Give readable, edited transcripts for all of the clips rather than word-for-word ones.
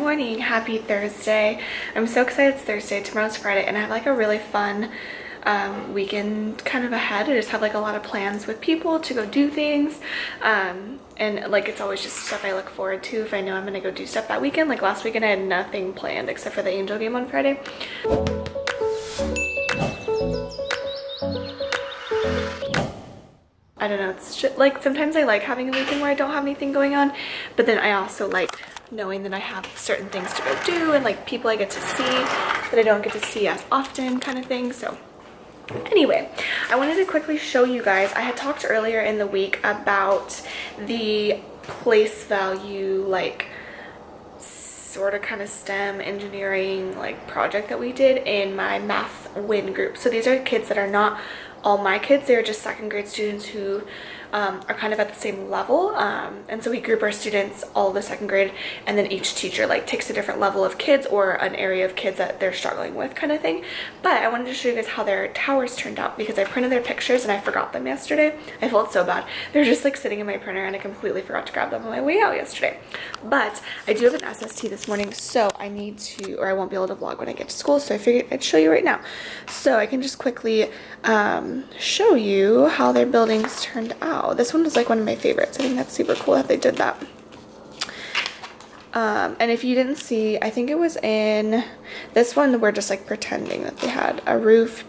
morning, happy Thursday. I'm so excited it's Thursday. Tomorrow's Friday and I have like a really fun weekend kind of ahead. I just have like a lot of plans with people to go do things, and like it's always just stuff I look forward to if I know I'm gonna go do stuff that weekend. Like last weekend I had nothing planned except for the Angel game on Friday. I don't know, it's just like sometimes I like having a weekend where I don't have anything going on, but then I also like knowing that I have certain things to go do and like people I get to see that I don't get to see as often kind of thing. So anyway, I wanted to quickly show you guys, I had talked earlier in the week about the place value like sort of kind of STEM engineering like project that we did in my math win group. So these are kids that are not all my kids, they're just second grade students who are kind of at the same level, and so we group our students all the second grade, and then each teacher like takes a different level of kids or an area of kids that they're struggling with kind of thing. But I wanted to show you guys how their towers turned out because I printed their pictures and I forgot them yesterday. I felt so bad. They're just like sitting in my printer and I completely forgot to grab them on my way out yesterday. But I do have an SST this morning, so I need to, or I won't be able to vlog when I get to school, so I figured I'd show you right now. So I can just quickly show you how their buildings turned out. This one was like one of my favorites. I think that's super cool that they did that. And if you didn't see, I think it was in this one, we're just like pretending that they had a roof.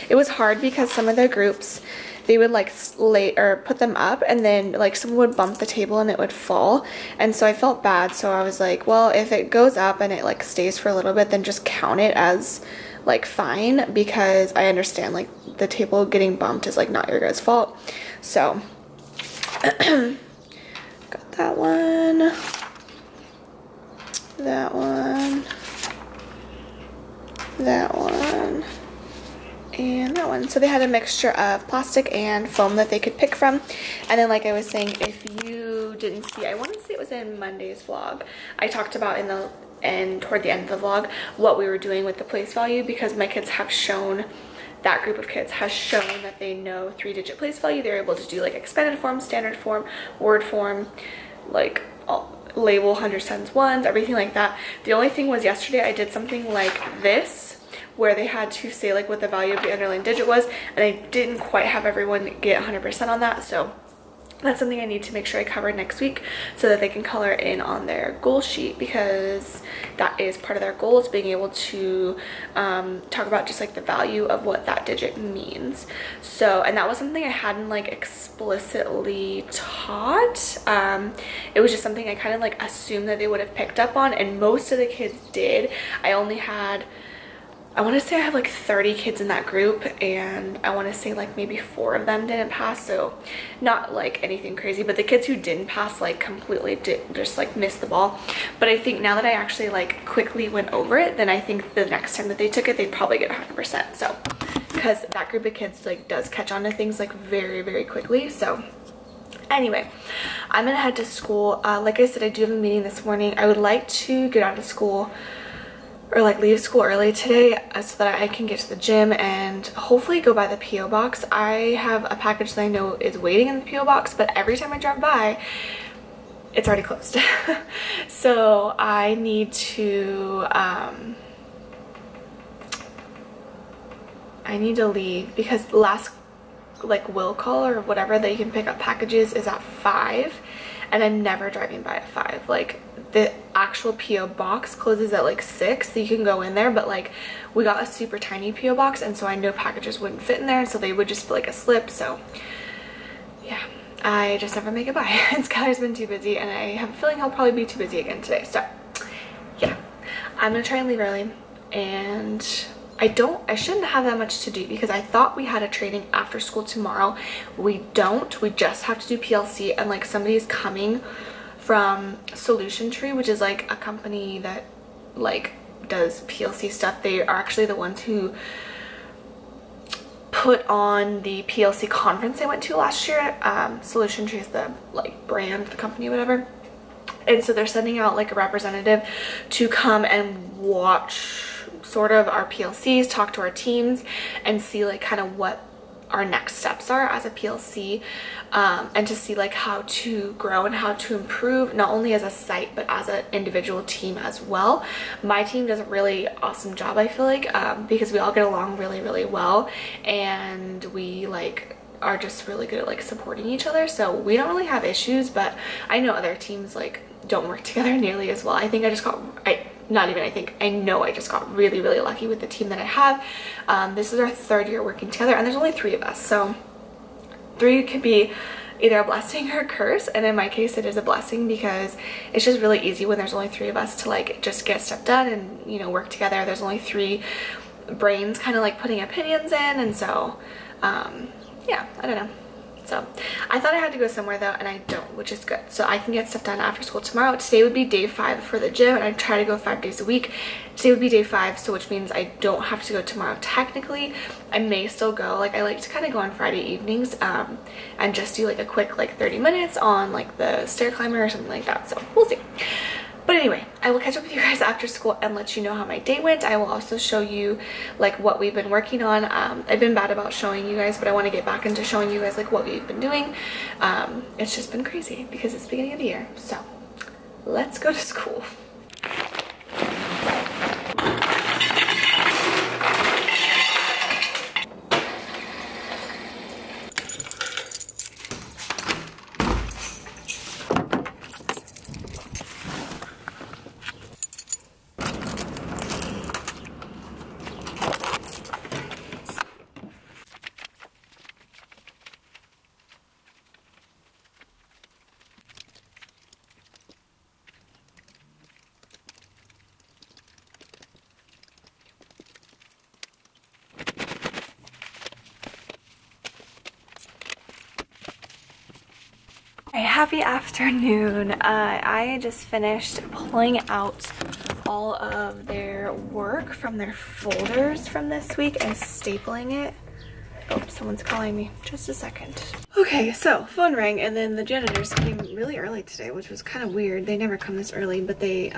It was hard because some of their groups, they would like lay or put them up and then like someone would bump the table and it would fall, and so I felt bad. So I was like, well, if it goes up and it like stays for a little bit, then just count it as like fine, because I understand like the table getting bumped is like not your guys' fault. So got that one, that one, that one, and that one. So they had a mixture of plastic and foam that they could pick from. And then like I was saying, if you didn't see, I want to say it was in Monday's vlog, I talked about toward the end of the vlog what we were doing with the place value, because my kids have shown, that group of kids has shown that they know 3-digit place value. They're able to do like expanded form, standard form, word form, like label, hundreds, tens, ones, everything like that. The only thing was yesterday I did something like this where they had to say like what the value of the underlying digit was, and I didn't quite have everyone get 100% on that. So that's something I need to make sure I cover next week so that they can color in on their goal sheet, because that is part of their goals, being able to talk about just like the value of what that digit means. So, and that was something I hadn't like explicitly taught. It was just something I kind of like assumed that they would have picked up on, and most of the kids did. I only had, I want to say I have like 30 kids in that group, and I want to say like maybe 4 of them didn't pass, so not like anything crazy. But the kids who didn't pass like completely just like missed the ball. But I think now that I actually like quickly went over it, then I think the next time that they took it, they'd probably get 100%. So because that group of kids like does catch on to things like very, very quickly. So anyway, I'm gonna head to school. Like I said, I do have a meeting this morning. I would like to get out of school or like leave school early today so that I can get to the gym and hopefully go by the PO box. I have a package that I know is waiting in the PO box, but every time I drive by, it's already closed. So I need to leave, because last like will call or whatever that you can pick up packages is at 5, and I'm never driving by at 5. Like the actual PO box closes at like 6, so you can go in there, but like we got a super tiny PO box, and so I know packages wouldn't fit in there, and so they would just be like a slip. So yeah, I just never make it by. And Skylar's been too busy, and I have a feeling he'll probably be too busy again today. So yeah, I'm gonna try and leave early, and I shouldn't have that much to do because I thought we had a training after school tomorrow. We don't. We just have to do PLC, and like somebody's coming from Solution Tree, which is like a company that like does PLC stuff. They are actually the ones who put on the PLC conference I went to last year. Solution Tree is the like brand, the company, whatever. And so they're sending out like a representative to come and watch sort of our PLCs, talk to our teams, and see like kind of what our next steps are as a PLC, and to see like how to grow and how to improve, not only as a site but as an individual team as well. My team does a really awesome job, I feel like, because we all get along really, really well, and we like are just really good at like supporting each other, so we don't really have issues. But I know other teams like don't work together nearly as well. I think I just got, I know I just got really, really lucky with the team that I have. This is our 3rd year working together, and there's only 3 of us, so 3 could be either a blessing or a curse, and in my case it is a blessing because it's just really easy when there's only 3 of us to like just get stuff done and, you know, work together. There's only 3 brains kind of like putting opinions in, and so yeah, I don't know. So I thought I had to go somewhere though, and I don't, which is good. So I can get stuff done after school tomorrow. Today would be day 5 for the gym, and I try to go 5 days a week. Today would be day 5, so which means I don't have to go tomorrow technically. I may still go. Like, I like to kind of go on Friday evenings and just do like a quick like 30 minutes on like the stair climber or something like that. So we'll see. But anyway, I will catch up with you guys after school and let you know how my day went. I will also show you like what we've been working on. I've been bad about showing you guys, but I want to get back into showing you guys like what we've been doing. It's just been crazy because it's the beginning of the year. So let's go to school. Happy afternoon. I just finished pulling out all of their work from their folders from this week and stapling it. Oh, someone's calling me. Just a second. Okay, so phone rang, and then the janitors came really early today, which was kind of weird. They never come this early, but they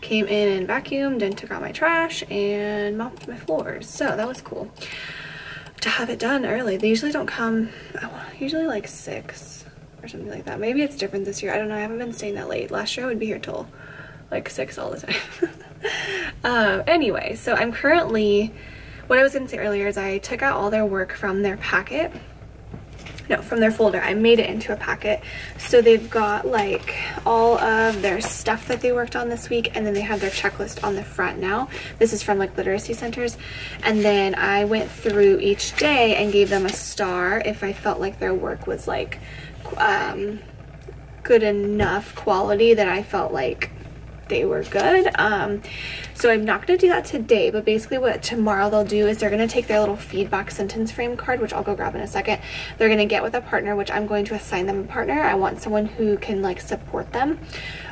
came in and vacuumed and took out my trash and mopped my floors. So that was cool to have it done early. They usually don't come, usually like 6 or something like that. Maybe it's different this year. I don't know. I haven't been staying that late. Last year I would be here till like 6 all the time. Anyway, so I'm currently, what I was going to say earlier is I took out all their work from their packet. No, from their folder. I made it into a packet. So they've got like all of their stuff that they worked on this week, and then they have their checklist on the front now. This is from like literacy centers. And then I went through each day and gave them a star if I felt like their work was like good enough quality that I felt like they were good. So I'm not going to do that today, but basically what tomorrow they'll do is they're going to take their little feedback sentence frame card, which I'll go grab in a second. They're going to get with a partner, which I'm going to assign them a partner. I want someone who can like support them.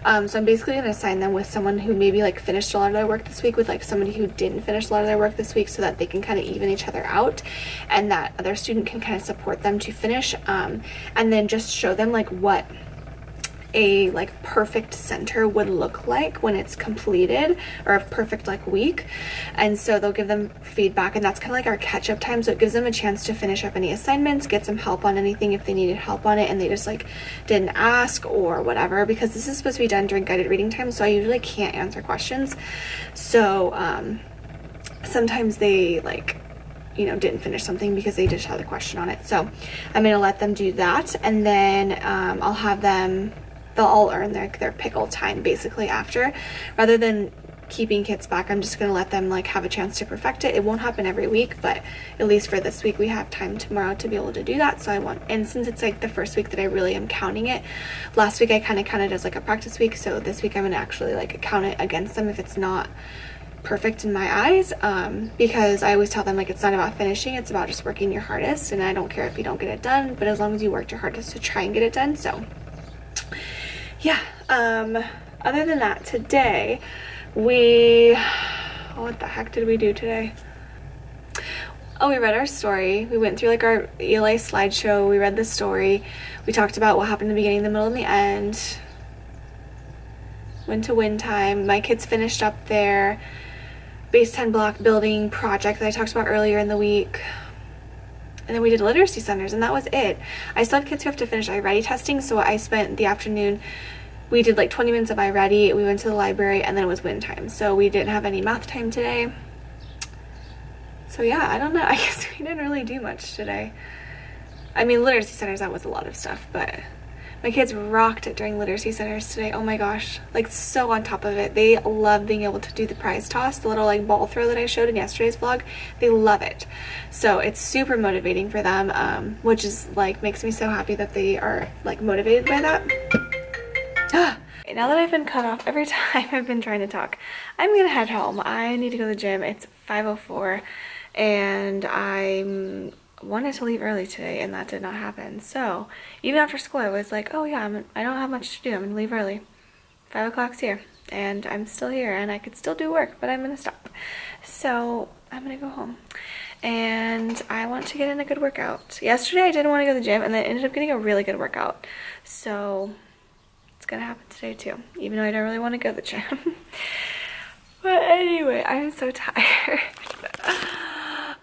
So I'm basically going to assign them with someone who maybe like finished a lot of their work this week with like somebody who didn't finish a lot of their work this week, so that they can kind of even each other out, and that other student can kind of support them to finish, and then just show them like what a like perfect center would look like when it's completed, or a perfect like week. And so they'll give them feedback, and that's kind of like our catch-up time. So it gives them a chance to finish up any assignments, get some help on anything if they needed help on it and they just like didn't ask or whatever, because this is supposed to be done during guided reading time, so I usually can't answer questions. So sometimes they like, you know, didn't finish something because they just had a question on it. So I'm gonna let them do that, and then I'll have them, they'll all earn their pickle time basically after. Rather than keeping kits back, I'm just gonna let them like have a chance to perfect it. It won't happen every week, but at least for this week we have time tomorrow to be able to do that. So I want, and since it's like the first week that I really am counting it, last week I kind of counted as like a practice week, so this week I'm gonna actually like count it against them if it's not perfect in my eyes, because I always tell them like it's not about finishing, it's about just working your hardest, and I don't care if you don't get it done, but as long as you worked your hardest to try and get it done. So yeah, other than that, today what the heck did we do today? Oh, we read our story. We went through like our ELA slideshow. We read the story. We talked about what happened in the beginning, the middle, and the end. Went to win time. My kids finished up their base 10 block building project that I talked about earlier in the week. and then we did literacy centers, and that was it. I still have kids who have to finish iReady testing, so I spent the afternoon, we did like 20 minutes of iReady, we went to the library, and then it was WIN time. So we didn't have any math time today. So yeah, I don't know. I guess we didn't really do much today. I mean, literacy centers, that was a lot of stuff, but my kids rocked it during literacy centers today. Oh my gosh, like so on top of it. They love being able to do the prize toss, the little like ball throw that I showed in yesterday's vlog. They love it. So it's super motivating for them, which is like makes me so happy that they are like motivated by that. Now that I've been cut off every time I've been trying to talk, I'm gonna head home. I need to go to the gym. It's 5:04 and I wanted to leave early today and that did not happen. So even after school I was like, oh yeah, I don't have much to do. I'm gonna leave early. 5 o'clock's here and I'm still here and I could still do work, but I'm gonna stop. So I'm gonna go home and I want to get in a good workout. Yesterday I didn't want to go to the gym and then ended up getting a really good workout. So it's gonna happen today too, even though I don't really want to go to the gym. But anyway, I'm so tired.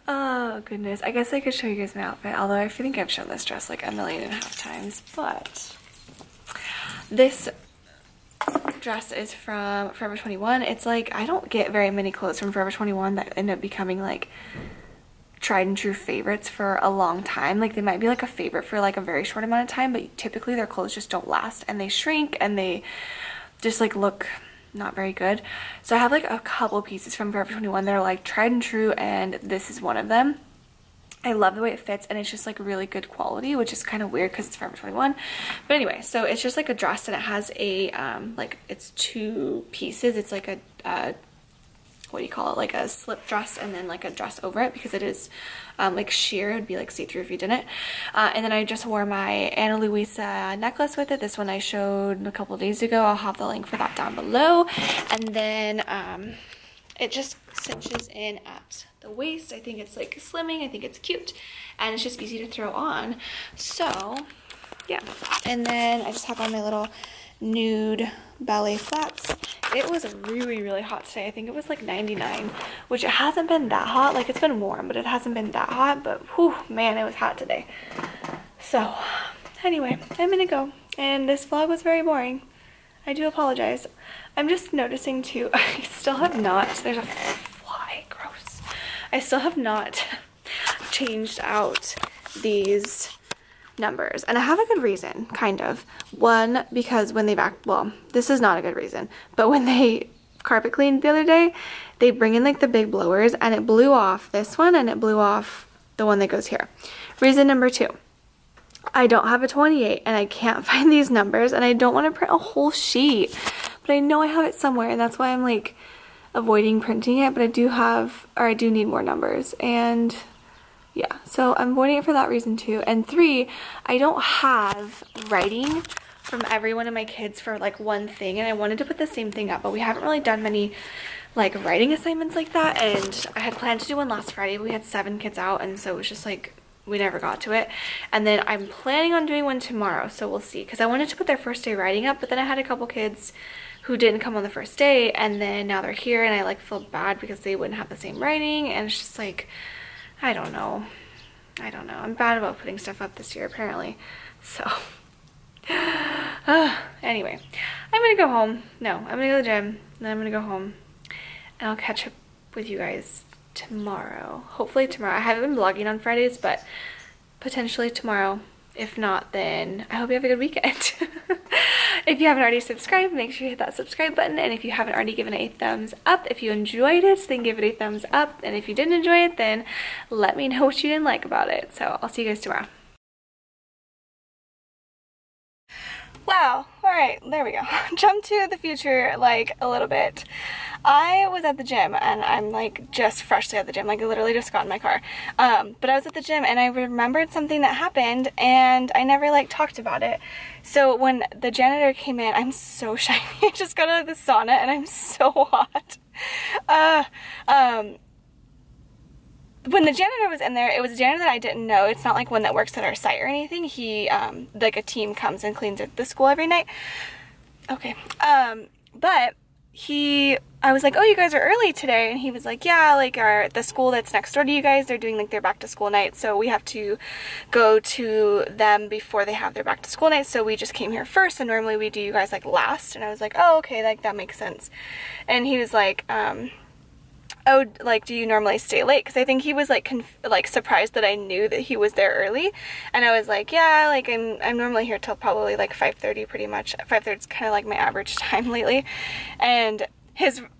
Oh goodness, I guess I could show you guys my outfit, although I think I've shown this dress like 1.5 million times. But this dress is from Forever 21. It's like, I don't get very many clothes from Forever 21 that end up becoming like tried and true favorites for a long time. Like they might be like a favorite for like a very short amount of time, but typically their clothes just don't last and they shrink and they just like look not very good. So I have like a couple pieces from Forever 21 that are like tried and true, and this is one of them. I love the way it fits and it's just like really good quality, which is kind of weird because it's Forever 21. But anyway, so it's just like a dress and it has a like it's 2 pieces. It's like a what do you call it, like a slip dress and then like a dress over it because it is like sheer. It would be like see-through if you didn't. And then I just wore my Ana Luisa necklace with it. This one I showed a couple days ago. I'll have the link for that down below. And then it just cinches in at the waist. I think it's like slimming. I think it's cute and it's just easy to throw on. So yeah, and then I just have on my little nude ballet flats. It was really hot today. I think it was like 99, which it hasn't been that hot. Like it's been warm, but it hasn't been that hot. But whew, man, it was hot today. So anyway, I'm gonna go, and this vlog was very boring. I do apologize. I'm just noticing too, I still have not, there's a fly, gross. I still have not changed out these numbers, and I have a good reason, kind of. One, because when they well, this is not a good reason, but when they carpet cleaned the other day, they bring in like the big blowers and it blew off this one and it blew off the one that goes here. Reason number 2, I don't have a 28 and I can't find these numbers and I don't want to print a whole sheet, but I know I have it somewhere and that's why I'm like avoiding printing it. But I do have, or I do need more numbers, and yeah, so I'm avoiding it for that reason too. And 3, I don't have writing from every one of my kids for like one thing, and I wanted to put the same thing up, but we haven't really done many like writing assignments like that, and I had planned to do one last Friday, but we had 7 kids out, and so it was just like we never got to it. And then I'm planning on doing one tomorrow, so we'll see, because I wanted to put their first day writing up, but then I had a couple kids who didn't come on the first day, and then now they're here and I like feel bad because they wouldn't have the same writing, and it's just like, I don't know. I'm bad about putting stuff up this year, apparently. So, anyway, I'm gonna go home. No, I'm gonna go to the gym, then I'm gonna go home, and I'll catch up with you guys tomorrow. Hopefully tomorrow. I haven't been vlogging on Fridays, but potentially tomorrow. If not, then I hope you have a good weekend. If you haven't already subscribed, make sure you hit that subscribe button. And if you haven't already given it a thumbs up, if you enjoyed it, then give it a thumbs up. And if you didn't enjoy it, then let me know what you didn't like about it. So I'll see you guys tomorrow. Wow, alright, there we go. Jump to the future like a little bit. I was at the gym and I'm like just freshly at the gym, like I literally just got in my car. But I was at the gym and I remembered something that happened and I never like talked about it. So when the janitor came in, I'm so shiny. I just got out of the sauna and I'm so hot. When the janitor was in there, it was a janitor that I didn't know. It's not like one that works at our site or anything. He, like a team comes and cleans at the school every night. Okay. But I was like, oh, you guys are early today, and he was like, yeah, like the school that's next door to you guys, they're doing like their back to school night, so we have to go to them before they have their back to school night, so we just came here first, and normally we do you guys like last. And I was like, oh, okay, like that makes sense. And he was like, oh, like, do you normally stay late? Because I think he was like surprised that I knew that he was there early. And I was like, yeah, like I'm normally here till probably like 5:30 pretty much. 5:30 is kind of like my average time lately. And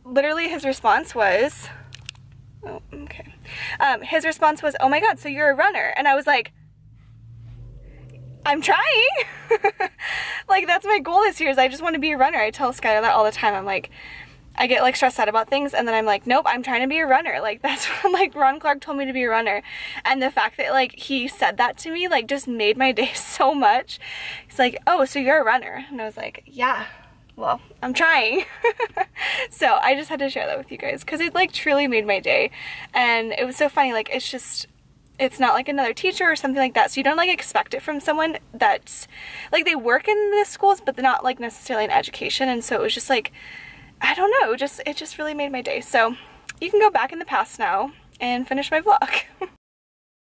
literally his response was, oh, okay. His response was, oh my God, so you're a runner. And I was like, I'm trying. Like, that's my goal this year, is I just want to be a runner. I tell Skylar that all the time. I'm like, I get like stressed out about things, and then I'm like, nope, I'm trying to be a runner. Like, that's what, like, Ron Clark told me to be a runner. And the fact that like he said that to me like just made my day so much. He's like, oh, so you're a runner. And I was like, yeah, well, I'm trying. So I just had to share that with you guys because it like truly made my day. And it was so funny, like it's not like another teacher or something like that, so you don't like expect it from someone that's like, they work in the schools but they're not like necessarily in education. And so it was just like, I don't know, it just really made my day. So you can go back in the past now and finish my vlog.